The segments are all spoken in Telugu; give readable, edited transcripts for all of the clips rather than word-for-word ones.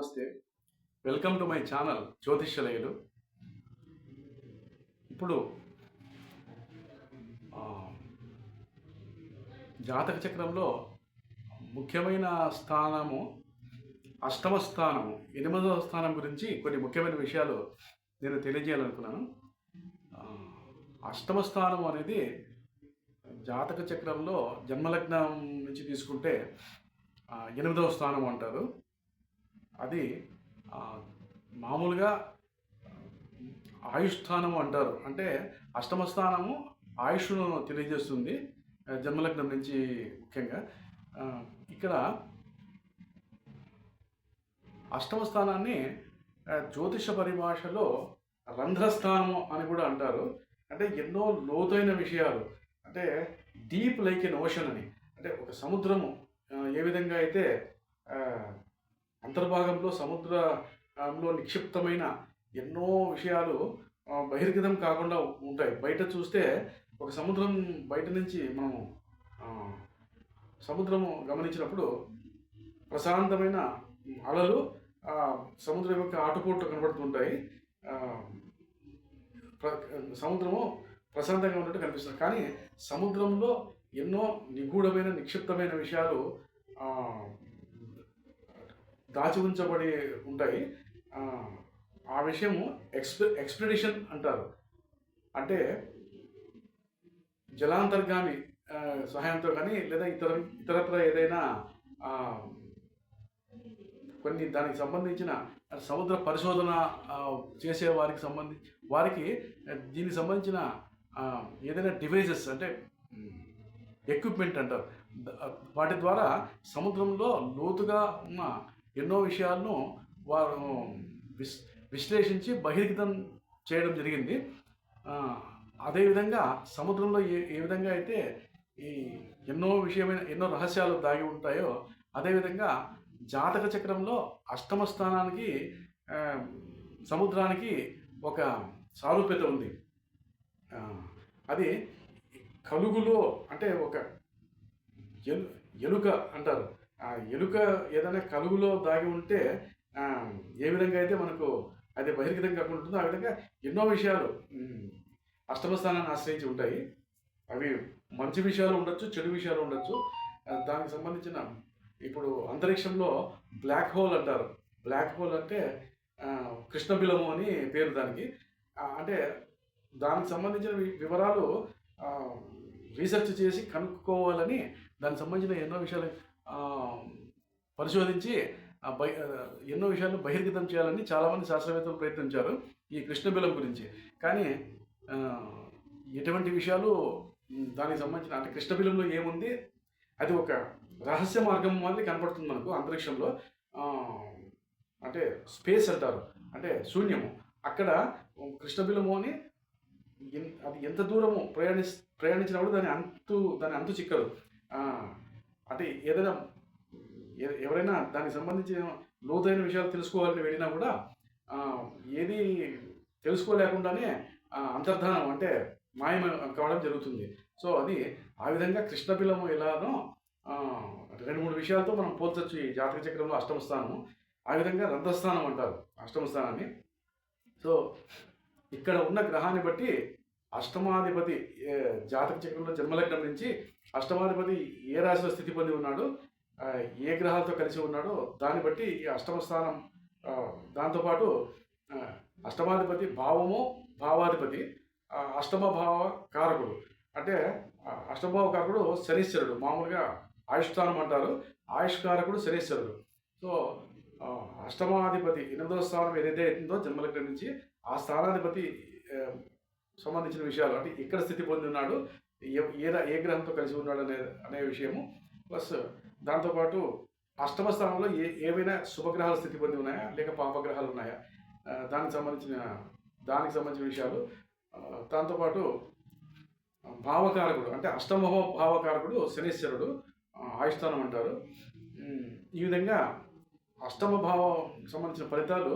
నమస్తే. వెల్కమ్ టు మై ఛానల్ జ్యోతిష్యలయులు. ఇప్పుడు జాతక చక్రంలో ముఖ్యమైన స్థానము అష్టమ స్థానము, 8వ స్థానం గురించి కొన్ని ముఖ్యమైన విషయాలు నేను తెలియజేయాలనుకున్నాను. అష్టమ స్థానం అనేది జాతక చక్రంలో జన్మలగ్నం నుంచి తీసుకుంటే 8వ స్థానం అంటారు. అది మామూలుగా ఆయుష్ స్థానము అంటారు. అంటే అష్టమ స్థానము ఆయుష్ను తెలియజేస్తుంది జన్మలగ్నం నుంచి ముఖ్యంగా. ఇక్కడ అష్టమ స్థానాన్ని జ్యోతిష పరిభాషలో రంధ్రస్థానము అని కూడా అంటారు. అంటే ఎన్నో లోతైన విషయాలు, అంటే డీప్ లైక్ ఎన్ ఓషన్ అని, అంటే ఒక సముద్రము ఏ విధంగా అయితే అంతర్భాగంలో సముద్రంలో నిక్షిప్తమైన ఎన్నో విషయాలు బహిర్గతం కాకుండా ఉంటాయి. బయట చూస్తే ఒక సముద్రం బయట నుంచి మనము సముద్రము గమనించినప్పుడు ప్రశాంతమైన అలలు సముద్రం యొక్క ఆటుపోట్లు కనబడుతుంటాయి. సముద్రము ప్రశాంతంగా ఉన్నట్టు కనిపిస్తుంది. కానీ సముద్రంలో ఎన్నో నిగూఢమైన నిక్షిప్తమైన విషయాలు దాచి ఉంచబడి ఉంటాయి. ఆ విషయము ఎక్స్పెడిషన్ అంటారు. అంటే జలాంతర్గామి సహాయంతో కానీ లేదా ఇతరత్ర ఏదైనా కొన్ని దానికి సంబంధించిన సముద్ర పరిశోధన చేసే వారికి దీనికి సంబంధించిన ఏదైనా డివైజెస్, అంటే ఎక్విప్మెంట్ అంటారు. వాటి ద్వారా సముద్రంలో లోతుగా ఉన్న ఎన్నో విషయాలను వారు విశ్లేషించి బహిర్గతం చేయడం జరిగింది. అదేవిధంగా సముద్రంలో ఏ విధంగా అయితే ఈ ఎన్నో రహస్యాలు దాగి ఉంటాయో, అదేవిధంగా జాతక చక్రంలో అష్టమ స్థానానికి సముద్రానికి ఒక సారూప్యత ఉంది. అది కలుగులో, అంటే ఒక ఎలుక అంటారు. ఆ ఎలుక ఏదైనా కలుగులో దాగి ఉంటే ఏ విధంగా అయితే మనకు అది బహిర్గతం కాకుండా ఉంటుందో, ఆ విధంగా ఎన్నో విషయాలు అష్టమ స్థానాన్ని ఆశ్రయించి ఉంటాయి. అవి మంచి విషయాలు ఉండొచ్చు, చెడు విషయాలు ఉండొచ్చు. దానికి సంబంధించిన ఇప్పుడు అంతరిక్షంలో బ్లాక్ హోల్ అంటారు. బ్లాక్ హోల్ అంటే కృష్ణబిలము అని పేరు దానికి. అంటే దానికి సంబంధించిన వివరాలు రీసెర్చ్ చేసి కనుక్కోవాలని, దానికి సంబంధించిన ఎన్నో విషయాలు పరిశోధించి ఎన్నో విషయాలను బహిర్గతం చేయాలని చాలామంది శాస్త్రవేత్తలు ప్రయత్నించారు ఈ కృష్ణబిలం గురించి. కానీ ఎటువంటి విషయాలు దానికి సంబంధించిన, అంటే కృష్ణబిలంలో ఏముంది, అది ఒక రహస్య మార్గం మాదిరి కనపడుతుంది మనకు అంతరిక్షంలో. అంటే స్పేస్ అంటారు, అంటే శూన్యము. అక్కడ కృష్ణబిలము అని అది ఎంత దూరము ప్రయాణించినప్పుడు దాని అంతు చిక్కదు. అంటే ఏదైనా ఎవరైనా దానికి సంబంధించిన లోతైన విషయాలు తెలుసుకోవాలని వెళ్ళినా కూడా ఏది తెలుసుకోలేకుండానే అంతర్ధానం, అంటే మాయం కావడం జరుగుతుంది. సో అది ఆ విధంగా కృష్ణబిలము ఎలానో 2-3 విషయాలతో మనం పోల్చొచ్చు ఈ జాతక చక్రంలో అష్టమ స్థానము. ఆ విధంగా రంధ్రస్థానం అంటారు అష్టమ స్థానాన్ని. సో ఇక్కడ ఉన్న గ్రహాన్ని బట్టి అష్టమాధిపతి జాతక చక్రంలో జన్మలగ్నం నుంచి అష్టమాధిపతి ఏ రాశిలో స్థితి పొంది ఉన్నాడో, ఏ గ్రహాలతో కలిసి ఉన్నాడో దాన్ని బట్టి ఈ అష్టమ స్థానం, దాంతోపాటు అష్టమాధిపతి భావాధిపతి అష్టమ భావ కారకుడు. అంటే అష్టమభావ కారకుడు శనీశ్వరుడు. మామూలుగా ఆయుష్ స్థానం అంటారు. ఆయుష్ కారకుడు శనీశ్వరుడు. సో అష్టమాధిపతి 8వ స్థానం ఏదైతే అవుతుందో జన్మలగ్నం నుంచి, ఆ స్థానాధిపతి సంబంధించిన విషయాలు, అంటే ఇక్కడ స్థితి పొంది ఉన్నాడు, ఏ గ్రహంతో కలిసి ఉన్నాడు అనే విషయము, ప్లస్ దాంతోపాటు అష్టమ స్థానంలో ఏవైనా శుభగ్రహాలు స్థితి పొంది ఉన్నాయా లేక పాపగ్రహాలు ఉన్నాయా, దానికి సంబంధించిన విషయాలు. దాంతోపాటు భావకారకుడు, అంటే అష్టమ భావకారకుడు శనీశ్వరుడు, ఆయుష్స్థానం అంటారు. ఈ విధంగా అష్టమ భావం సంబంధించిన ఫలితాలు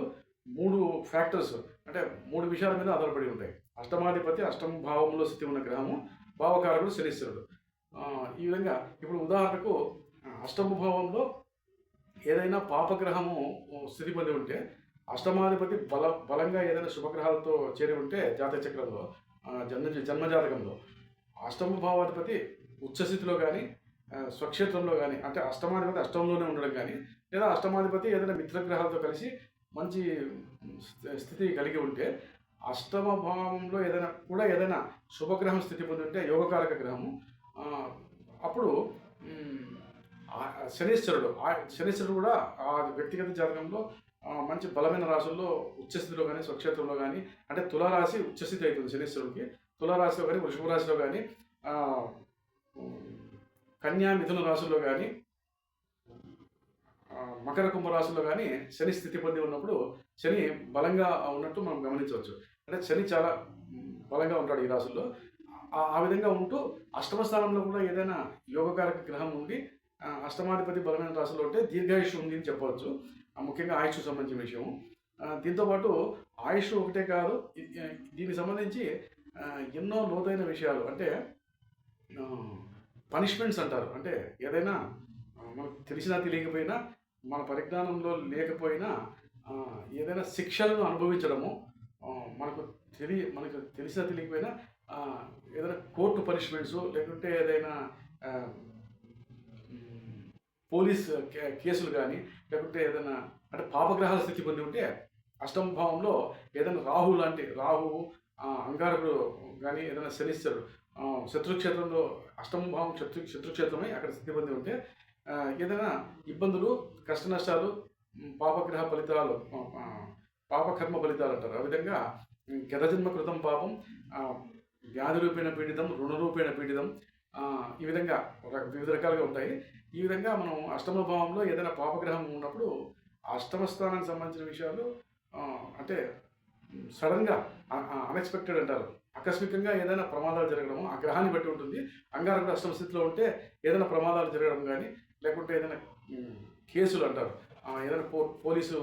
3 ఫ్యాక్టర్స్, అంటే 3 విషయాల మీద ఆధారపడి ఉంటాయి. అష్టమాధిపతి అష్టమ భావంలో స్థితి ఉన్న గ్రహము, భావకారకుడు శనీశ్వరుడు. ఈ విధంగా ఇప్పుడు ఉదాహరణకు అష్టమ భావంలో ఏదైనా పాపగ్రహము స్థితి పొంది ఉంటే, అష్టమాధిపతి బలంగా ఏదైనా శుభగ్రహాలతో చేరి ఉంటే జాతక చక్రంలో, జన్మజాతకంలో అష్టమ భావాధిపతి ఉచ్చస్థితిలో కానీ, స్వక్షేత్రంలో కానీ, అంటే అష్టమాధిపతి అష్టంలోనే ఉండడం కానీ, లేదా అష్టమాధిపతి ఏదైనా మిత్రగ్రహాలతో కలిసి మంచి స్థితి కలిగి ఉంటే, అష్టమ భావంలో ఏదైనా శుభగ్రహం స్థితి పొంది ఉంటే, యోగకారక గ్రహము, అప్పుడు శనీశ్వరుడు కూడా ఆ వ్యక్తిగత జాతకంలో మంచి బలమైన రాశుల్లో ఉచ్చస్థితిలో కానీ, స్వక్షేత్రంలో కానీ, అంటే తులారాశి ఉచ్చస్థితి అవుతుంది శనీశ్వరుడికి. తులారాశిలో కానీ, వృషభ రాశిలో కానీ, కన్యా మిథున రాశుల్లో కానీ, మకర కుంభ రాశుల్లో కానీ శని స్థితి పొంది ఉన్నప్పుడు శని బలంగా ఉన్నట్టు మనం గమనించవచ్చు. అంటే శని చాలా బలంగా ఉంటాడు ఈ రాశుల్లో. ఆ విధంగా ఉంటూ అష్టమ స్థానంలో కూడా ఏదైనా యోగకారక గ్రహం ఉండి అష్టమాధిపతి బలమైన రాశిలో ఉంటే దీర్ఘాయుష్ ఉంది అని చెప్పవచ్చు. ముఖ్యంగా ఆయుష్ సంబంధించిన విషయం. దీంతోపాటు ఆయుష్ ఒకటే కాదు, దీనికి సంబంధించి ఎన్నో లోతైన విషయాలు, అంటే పనిష్మెంట్స్ అంటారు. అంటే ఏదైనా మనకు తెలిసినా తెలియకపోయినా, మన పరిజ్ఞానంలో లేకపోయినా ఏదైనా శిక్షలను అనుభవించడము, మనకు తెలిసినా తెలియకపోయినా ఏదైనా కోర్టు పనిష్మెంట్స్, లేకుంటే ఏదైనా పోలీస్ కేసులు కానీ, లేకుంటే ఏదైనా అంటే పాపగ్రహాల స్థితి పొంది ఉంటే అష్టమ భావంలో ఏదైనా రాహువు అంగారకుడు కానీ, ఏదైనా శనిశ్చరుడు శత్రుక్షేత్రంలో అష్టమ భావం శత్రుక్షేత్రమై అక్కడ స్థితి పొంది ఉంటే ఏదైనా ఇబ్బందులు, కష్ట నష్టాలు, పాపగ్రహ ఫలితాలు, పాపకర్మ ఫలితాలు అంటారు. ఆ విధంగా గతజన్మ కృతం పాపం, వ్యాధి రూపేణ పీడితం, రుణ రూపేణ పీడితం, ఈ విధంగా వివిధ రకాలుగా ఉంటాయి. ఈ విధంగా మనం అష్టమ భావంలో ఏదైనా పాపగ్రహం ఉన్నప్పుడు అష్టమ స్థానానికి సంబంధించిన విషయాలు అంటే సడన్గా అన్ఎక్స్పెక్టెడ్ అంటారు, ఆకస్మికంగా ఏదైనా ప్రమాదాలు జరగడము ఆ గ్రహాన్ని బట్టి ఉంటుంది. అంగారకుడు అష్టమ స్థితిలో ఉంటే ఏదైనా ప్రమాదాలు జరగడం కానీ, లేకుంటే ఏదైనా కేసులు అంటారు, ఏదైనా పోలీసు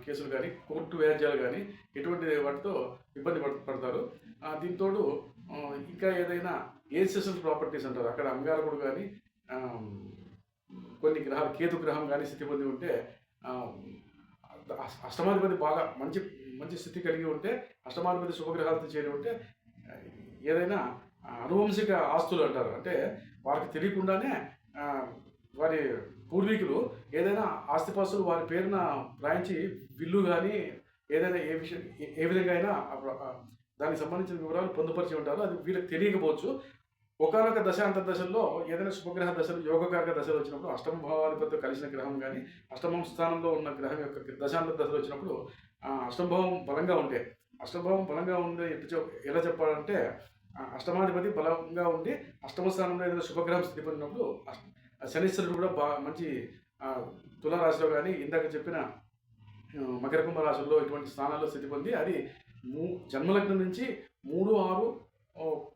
కేసులు కానీ, కోర్టు వ్యాజ్యాలు కానీ, ఎటువంటి వాటితో ఇబ్బంది పడతారు. దీంతో ఇంకా ఏదైనా ఏన్సెషనల్ ప్రాపర్టీస్ అంటారు, అక్కడ అంగారకుడు కానీ, కొన్ని గ్రహాలు కేతు గ్రహం కానీ స్థితి పొంది ఉంటే, అష్టమాధిపతి బాగా మంచి స్థితి కలిగి ఉంటే, అష్టమాధిపతి శుభగ్రహాలతో చేరి ఉంటే ఏదైనా అనువంశిక ఆస్తులు అంటారు, అంటే వారికి తెలియకుండానే వారి పూర్వీకులు ఏదైనా ఆస్తిపాస్తులు వారి పేరున రాయించి బిల్లు కానీ ఏదైనా ఏ విధంగా అయినా దానికి సంబంధించిన వివరాలు పొందుపరిచి ఉంటారు. అది వీళ్ళకి తెలియకపోవచ్చు. ఒకనొక దశాంతర దశల్లో ఏదైనా శుభగ్రహ దశలు, యోగకారక దశలు వచ్చినప్పుడు, అష్టమ భావాధిపతితో కలిసిన గ్రహం కానీ, అష్టమ స్థానంలో ఉన్న గ్రహం యొక్క దశాంతర దశలు వచ్చినప్పుడు అష్టమభావం బలంగా ఉండే ఎలా చెప్పాలంటే, అష్టమాధిపతి బలంగా ఉండి అష్టమ స్థానంలో ఏదైనా శుభగ్రహం స్థితి పొందినప్పుడు శనీశ్వరుడు కూడా మంచి తులారాశిలో కానీ, ఇందాక చెప్పిన మకర కుంభ రాశుల్లో ఇటువంటి స్థానాల్లో స్థితి పొంది అది జన్మలగ్నం నుంచి 3, 6,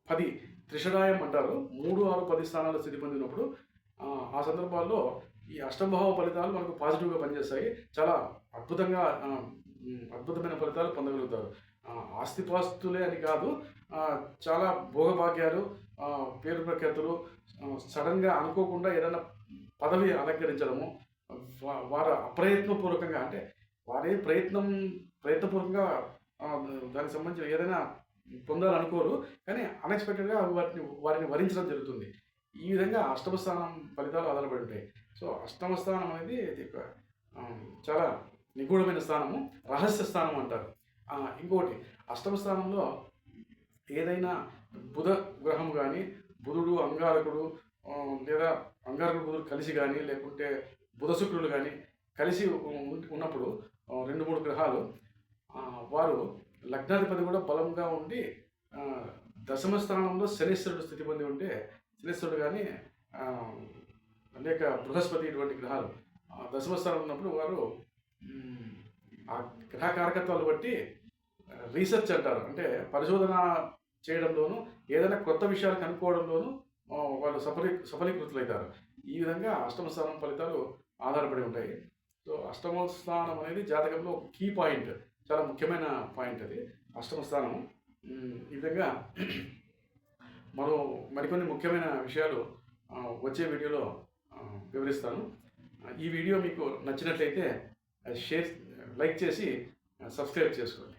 10 త్రిషరాయం అంటారు, 3, 6, 10 స్థానాల్లో స్థితి పొందినప్పుడు ఆ సందర్భాల్లో ఈ అష్టమభావ ఫలితాలు మనకు పాజిటివ్గా పనిచేస్తాయి. చాలా అద్భుతమైన ఫలితాలు పొందగలుగుతారు. ఆస్తిపాస్తులే అని కాదు, చాలా భోగభాగ్యాలు, పేరు ప్రఖ్యాతులు, సడన్గా అనుకోకుండా ఏదైనా పదవి అలంకరించడము, వారు అప్రయత్నపూర్వకంగా, అంటే వారే ప్రయత్నపూర్వకంగా దానికి సంబంధించిన ఏదైనా పొందాలనుకోరు, కానీ అన్ఎక్స్పెక్టెడ్గా వారిని వరించడం జరుగుతుంది. ఈ విధంగా అష్టమ స్థానం ఫలితాలు ఆధారపడి ఉంటాయి. సో అష్టమ స్థానం అనేది చాలా నిగూఢమైన స్థానము, రహస్య స్థానం అంటారు. ఇంకొకటి, అష్టమ స్థానంలో ఏదైనా బుధ గ్రహం కానీ, బుధుడు అంగారకుడు లేదా అంగారకుడు బుధుడు కలిసి కానీ, లేకుంటే బుధ శుక్రులు కానీ కలిసి ఉన్నప్పుడు 2-3 గ్రహాలు, వారు లగ్నాధిపతి కూడా బలంగా ఉండి దశమ స్థానంలో శనీశ్వరుడు స్థితి పొంది ఉంటే, శనీశ్వరుడు కానీ లేక బృహస్పతి ఇటువంటి గ్రహాలు దశమ స్థానంలో ఉన్నప్పుడు వారు ఆ గ్రహ కారకత్వాలు బట్టి రీసెర్చ్ అంటారు, అంటే పరిశోధన చేయడంలోనూ ఏదైనా కొత్త విషయాలు కనుక్కోవడంలోనూ వాళ్ళు సఫలీకృతులవుతారు. ఈ విధంగా అష్టమ స్థానం ఫలితాలు ఆధారపడి ఉంటాయి. సో అష్టమ స్థానం అనేది జాతకంలో ఒక కీ పాయింట్, చాలా ముఖ్యమైన పాయింట్ అది అష్టమ స్థానం. ఈ విధంగా మరికొన్ని ముఖ్యమైన విషయాలు వచ్చే వీడియోలో వివరిస్తాను. ఈ వీడియో మీకు నచ్చినట్లయితే షేర్ లైక్ చేసి సబ్స్క్రైబ్ చేసుకోండి.